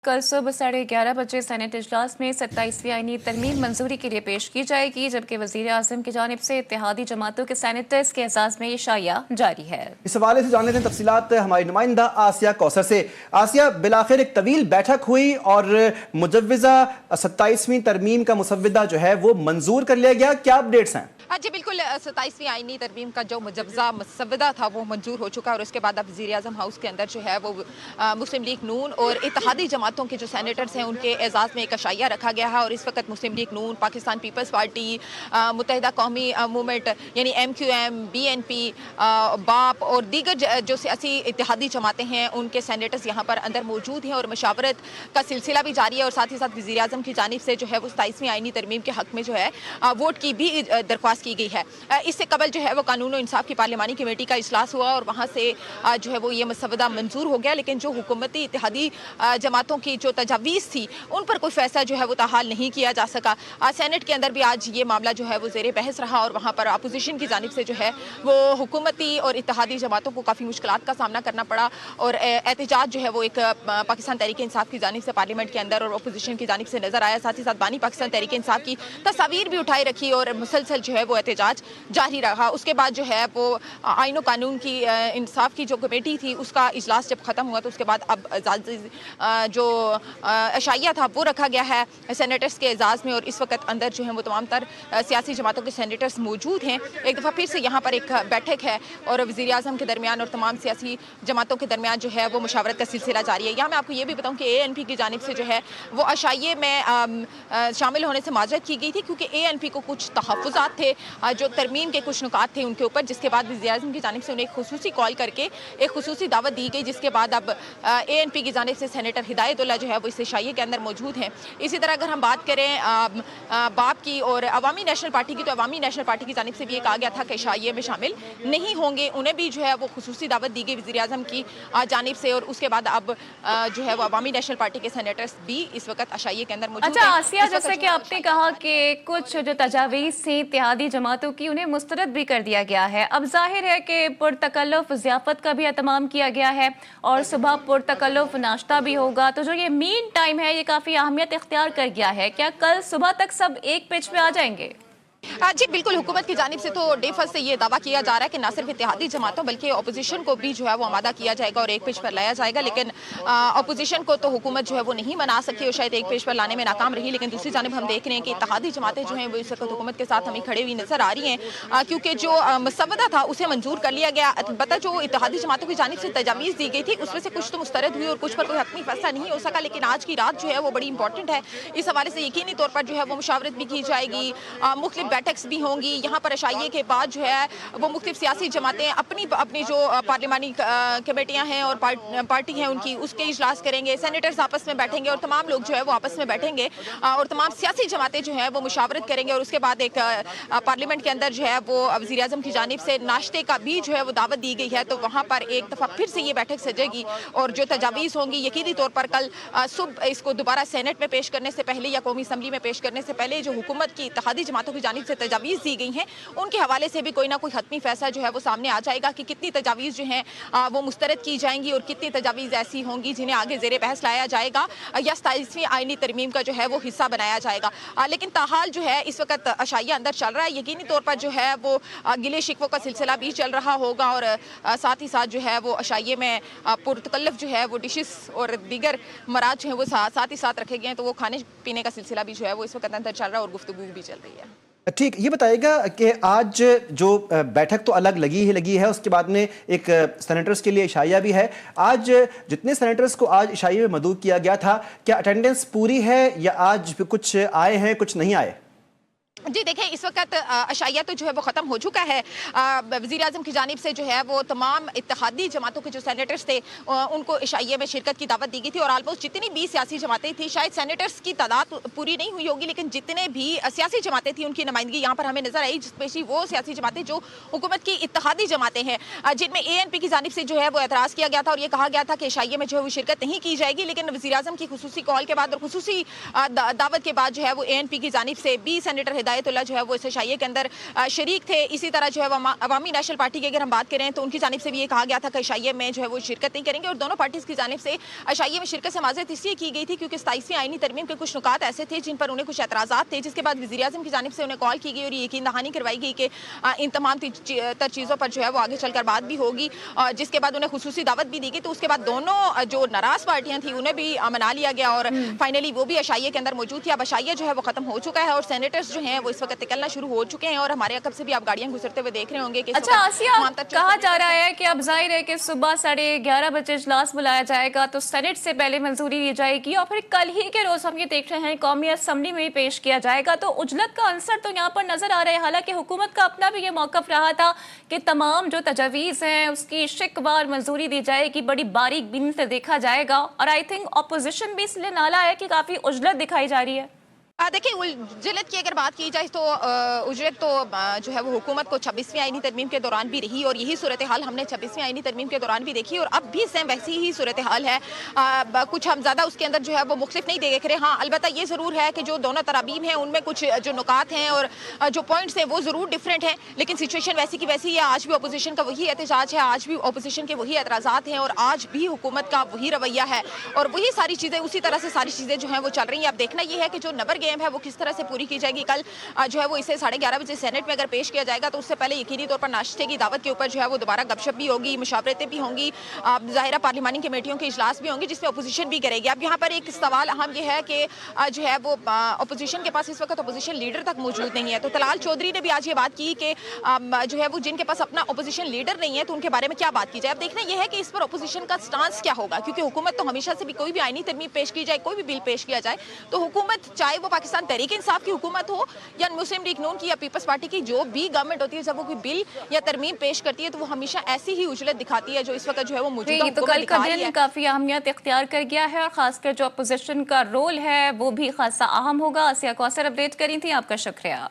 कल सुबह 11:30 सेनेट इजलास में 27वीं आईनी तरमीम मंजूरी के लिए पेश की जाएगी, जबकि वजीर आजम की जानिब से इत्तेहादी जमातों के सेनेटर्स के एजाज में ये शाया जारी है। इस हवाले से जान लेते हैं तफसीलात हमारी नुमाइंदा आसिया कौसर से। आसिया, बिलाखिर एक तवील बैठक हुई और मुजव्विज़ा 27वीं तरमीम का मुसव्विदा जो है वो मंजूर कर लिया गया, क्या अपडेट्स हैं? जी बिल्कुल, 27वीं आईनी तरमीम का जो मुजव्वज़ा मुसव्वदा था वो मंजूर हो चुका है और उसके बाद अब वज़ीर आज़म हाउस के अंदर जो है वो मुस्लिम लीग नून और इत्तेहादी जमातों के जो सेनेटर्स हैं उनके एजाज़ में एक अशाइया रखा गया है। और इस वक्त मुस्लिम लीग नून, पाकिस्तान पीपल्स पार्टी, मुत्तहिदा कौमी मूवमेंट यानी MQM, BNP, बाप और दीगर जो सियासी इत्तेहादी जमातें हैं उनके सेनेटर्स यहाँ पर अंदर मौजूद हैं और मशावरत का सिलसिला भी जारी है। और साथ ही साथ वज़ीर आज़म की जानिब से जो है वो 27वीं आईनी तरमीम के हक़ में जो है वोट की भी दरख्वास्त की गई है। इससे कबल जो है वो कानून और इंसाफ की पार्लिमानी कमेटी का इजलास हुआ और वहाँ से जो है वो ये मसवदा मंजूर हो गया, लेकिन जो हुकूमती इत्तेहादी जमातों की जो तजावीज़ थी उन पर कोई फैसला जो है वो ताहाल नहीं किया जा सका। सेनेट के अंदर भी आज ये मामला जो है वो ज़ेर बहस रहा और वहाँ पर अपोजिशन की जानिब से जो है वो हुकूमती और इत्तेहादी जमातों को काफ़ी मुश्किलात का सामना करना पड़ा और एहतजाज जो है वो एक पाकिस्तान तहरीक इंसाफ की जानिब से पार्लियामेंट के अंदर और अपोजिशन की जानिब से नज़र आया। साथ ही साथ बानी पाकिस्तान तहरीक इंसाफ की तस्वीर भी उठाई रखी और मुसलसल जो है वो एहतजाज जारी रहा। उसके बाद जो है वो आईन और कानून की इंसाफ की जो कमेटी थी उसका इजलास जब ख़त्म हुआ तो उसके बाद अब जो अशाइया था वो रखा गया है सेनेटर्स के एजाज़ में और इस वक्त अंदर जो है वो तमाम तर सियासी जमातों के सेनेटर्स मौजूद हैं। एक दफ़ा फिर से यहाँ पर एक बैठक है और वज़ीर आज़म के दरमियान और तमाम सियासी जमातों के दरमियान जो है वो मुशावरत का सिलसिला जारी है। यहाँ मैं आपको ये भी बताऊँ कि ANP की जानिब से जो है वो अशाइये में शामिल होने से माजरत की गई थी क्योंकि ANP को कुछ तहफ़्फ़ुज़ात थे जो तरमीम के कुछ नुकात थे उनके ऊपर, जिसके बाद वज़ीर आज़म की जानिब से उन्हें एक खुसूसी कॉल करके एक खुसूसी दावत दी गई, जिसके बाद अब ANP की जानिब से सेनेटर हिदायतुल्लाह जो है वो इस इशाइये के अंदर मौजूद हैं। इसी तरह अगर हम बात करें बाप की और अवामी नेशनल पार्टी की, तो अवामी नेशनल पार्टी की जानिब से भी ये कहा गया था कि इशाइये में शामिल नहीं होंगे, उन्हें भी जो है वो खुसूसी दावत दी गई वज़ीर आज़म की जानिब से और उसके बाद अब जो है वो अवामी नेशनल पार्टी के सेनेटर्स भी इस वक्त इशाइये के अंदर मौजूद हैं। अच्छा आसिया, जैसे कि आपने कहा कि कुछ जो तजावीज़ थी इत्तेहादी जमातों की उन्हें मुस्तरद भी कर दिया गया है, अब जाहिर है कि पुरतकल्लुफ़ ज़ियाफ़त का भी एहतमाम किया गया है और सुबह पुरतकल्लुफ़ नाश्ता भी होगा, तो जो ये मीन टाइम है ये काफ़ी अहमियत इख्तियार कर गया है। क्या कल सुबह तक सब एक पिच पे आ जाएंगे? जी बिल्कुल, हुकूमत की जानिब से तो डे फर्स्ट से ये दावा किया जा रहा है कि न सिर्फ इत्तेहादी जमातों बल्कि अपोजिशन को भी जो है वो आमादा किया जाएगा और एक पेज पर लाया जाएगा। लेकिन अपोजिशन को तो हुकूमत जो है वो नहीं मना सकी और शायद एक पेज पर लाने में नाकाम रही। लेकिन दूसरी जानिब हम देख रहे हैं कि इत्तेहादी जमातें जो हैं वो इस वक्त हुकूमत के साथ हमें खड़े हुई नजर आ रही हैं क्योंकि जो मसवदा था उसे मंजूर कर लिया गया। अलबत्ता जो इत्तेहादी जमातों की जानिब से तजावीज़ दी गई थी उसमें से कुछ तो मुस्तरद हुई और कुछ पर कोई हतमी फैसला नहीं हो सका। लेकिन आज की रात जो है वो बड़ी इंपॉर्टेंट है, इस हवाले से यकीनी तौर पर जो है वो मुशावरत भी की जाएगी, मुख्तलिफ बैठक्स भी होंगी। यहाँ पर अशाइये के बाद जो है वो मुख्तलिफ सियासी जमातें अपनी अपनी जो पार्लिमानी कमेटियाँ हैं और पार्टी हैं उनकी उसके इजलास करेंगे, सेनेटर्स आपस में बैठेंगे और तमाम लोग जो है वो आपस में बैठेंगे और तमाम सियासी जमातें जो हैं वो मुशावरत करेंगे और उसके बाद एक पार्लियामेंट के अंदर जो है वो वज़ीर आज़म की जानिब से नाश्ते का भी जो है वो दावत दी गई है। तो वहाँ पर एक दफ़ा फिर से ये बैठक सजेगी और जो तजावीज़ होंगी यकीनी तौर पर कल सुबह इसको दोबारा सेनेट में पेश करने से पहले या कौमी असम्बली में पेश करने से पहले जो हुकूमत की इत्तेहादी जमातों की जानिब से तजावीज़ दी गई हैं उनके हवाले से भी कोई ना कोई हतमी फैसला जो है वो सामने आ जाएगा कि कितनी तजावीज़ जो हैं वो मुस्तरद की जाएंगी और कितनी तजावीज़ ऐसी होंगी जिन्हें आगे ज़ेरे बहस लाया जाएगा या 27वीं आईनी तरमीम का जो है वो हिस्सा बनाया जाएगा। लेकिन ताहाल जो है इस वक्त अशाइया अंदर चल रहा है, यकीनी तौर पर जो है वो गिले शिकवों का सिलसिला भी चल रहा होगा और साथ ही साथ जो है वो अशाइये में पुरतकल्लुफ़ जो है वो डिशेस और दीगर मराज जो है वो साथ ही साथ रखे गए हैं, तो वो खाने पीने का सिलसिला भी जो है वो इस वक्त अंदर चल रहा है और गुफ्तगू भी चल रही है। ठीक, ये बताइएगा कि आज जो बैठक तो अलग लगी है, उसके बाद में एक सेनेटर्स के लिए इशाइया भी है। आज जितने सेनेटर्स को आज इशाइये में मदऊ किया गया था, क्या अटेंडेंस पूरी है या आज कुछ आए हैं कुछ नहीं आए? जी देखें, इस वक्त अशाइया तो जो है वो ख़त्म हो चुका है। वज़ीर आज़म की जानिब से जो है वो तमाम इत्तेहादी जमातों के जो सेनेटर्स थे उनको इशाइये में शिरकत की दावत दी गई थी और ऑलमोस्ट जितनी भी सियासी जमातें थी, शायद सेनेटर्स की तादाद पूरी नहीं हुई होगी लेकिन जितने भी सियासी जमातें थी उनकी नुमाइंदगी यहाँ पर हमें नजर आई, स्पेशली वो सियासी जमातें जो हुकूमत की इत्तेहादी जमातें हैं जिनमें ANP की जानिब से जो है वो एतराज़ किया गया था और ये कहा गया था कि इशाइये में जो है वो शिरकत नहीं की जाएगी। लेकिन वज़ीर आज़म की खुसूसी कॉल के बाद और खुसूसी दावत के बाद जो है वो ANP की जानिब से भी सेनेटर हिदायत हिदायत उल्लाह जो है वो इस इशाइये के अंदर शरीक थे। इसी तरह जो है वो अवामी नेशनल पार्टी की अगर हम बात करें तो उनकी जानिब से भी ये कहा गया था कि इशाइये में जो है वो शिरकत नहीं करेंगे, और दोनों पार्टीज की जानिब से इशाइये में शिरकत से माज़रत इसलिए की गई थी क्योंकि 27वीं आईनी तरमीम के कुछ नुकात ऐसे थे जिन पर उन्हें कुछ एतराज़ात थे, जिसके बाद वज़ीर-ए-आज़म की जानिब से उन्हें कॉल की गई और ये यकीन दहानी करवाई गई कि इन तमाम तर चीज़ों पर जो है वो आगे चलकर बात भी होगी, जिसके बाद उन्हें खुसूसी दावत भी दी गई। तो उसके बाद दोनों जो नाराज़ पार्टियां थी उन्हें भी मना लिया गया और फाइनली वो भी इशाइये के अंदर मौजूद थी। अब इशाइया जो है वो खत्म हो चुका है और सेनेटर्स जो हैं वो इस वक्त निकलना शुरू हो चुके हैं और हमारे अकब से भी आप गाड़ियां गुजरते हुए देख रहे होंगे कि अच्छा आसिया, कहा जा रहा है कि अब जाहिर है कि सुबह 11:30 बजे इजलास बुलाया जाएगा तो सेनेट से पहले मंजूरी दी जाएगी और फिर कल ही के रोज हम ये देख रहे हैं कौमी असम्बली में भी पेश किया जाएगा। तो उजलत का अंसर तो यहाँ पर नजर आ रहा है। हालांकि हुकूमत का अपना भी ये मौकफ रहा था कि तमाम जो तजावीज़ हैं उसकी शिकवार मंजूरी दी जाएगी, बड़ी बारीक बीनी से देखा जाएगा, और आई थिंक अपोजिशन भी इसलिए नाला है कि काफ़ी उजलत दिखाई जा रही है। देखिए उजलत की अगर बात की जाए तो उजलत तो जो है वो हुकूमत को 26वीं आईनी तरमीम के दौरान भी रही और यही सूरत हाल हमने 26वीं आईनी तरमीम के दौरान भी देखी और अब भी सेम वैसी ही सूरत हाल है। कुछ हम ज़्यादा उसके अंदर जो है वो मुख्तलिफ नहीं देख रहे। हाँ, अलबत्ता ये ज़रूर है कि जो दोनों तरामीम हैं उनमें कुछ जो नुकात हैं और जो पॉइंट्स हैं वो ज़रूर डिफरेंट हैं, लेकिन सिचुएशन वैसी की वैसी है। आज भी अपोजिशन का वही एहतजाज है, आज भी अपोजिशन के वही एतराज़ात हैं और आज भी हुकूमत का वही रवैया है और वही सारी चीज़ें उसी तरह से सारी चीज़ें जो हैं वो चल रही हैं। अब देखना ये है कि जो नंबर गेम है वो किस तरह से पूरी की जाएगी। कल जो है वो इसे 11:30 बजे सेनेट में अगर पेश किया जाएगा तो उससे पहले यकीनी तौर पर नाश्ते की दावत के ऊपर जो है वो दोबारा गपशप भी होगी, मुशावरतें भी होंगी, ज़ाहिरा पार्लिमानी कमेटियों के इजलास भी होंगे जिसमें अपोजिशन भी करेगी। अब यहाँ पर एक सवाल अहम ये है कि जो है वो अपोजिशन के पास इस वक्त अपोजिशन लीडर तक मौजूद नहीं है। तो तलाल चौधरी ने भी आज ये बात की कि जो है वो जिनके पास अपना अपोजिशन लीडर नहीं है तो उनके बारे में क्या बात की जाए। अब देखना यह है कि इस पर अपोजिशन का स्टांस क्या होगा, क्योंकि हुकूमत तो हमेशा से भी कोई भी आईनी तरमीम पेश की जाए, कोई भी बिल पेश किया जाए तो हुकूमत, चाहे वो पाकिस्तान तहरीक इंसाफ की हुकूमत हो या मुस्लिम लीग नून की या पीपल्स पार्टी की, जो भी गवर्नमेंट होती है, जब वो कोई बिल या तरमीम पेश करती है तो वो हमेशा ऐसी ही उजलत दिखाती है जो इस वक्त जो है वो मौजूदा तो कल का दिन काफी अहमियत इख्तियार कर गया है और खासकर जो अपोजिशन का रोल है वो भी खासा अहम होगा। आसिया कौसर अपडेट करी थी, आपका शुक्रिया।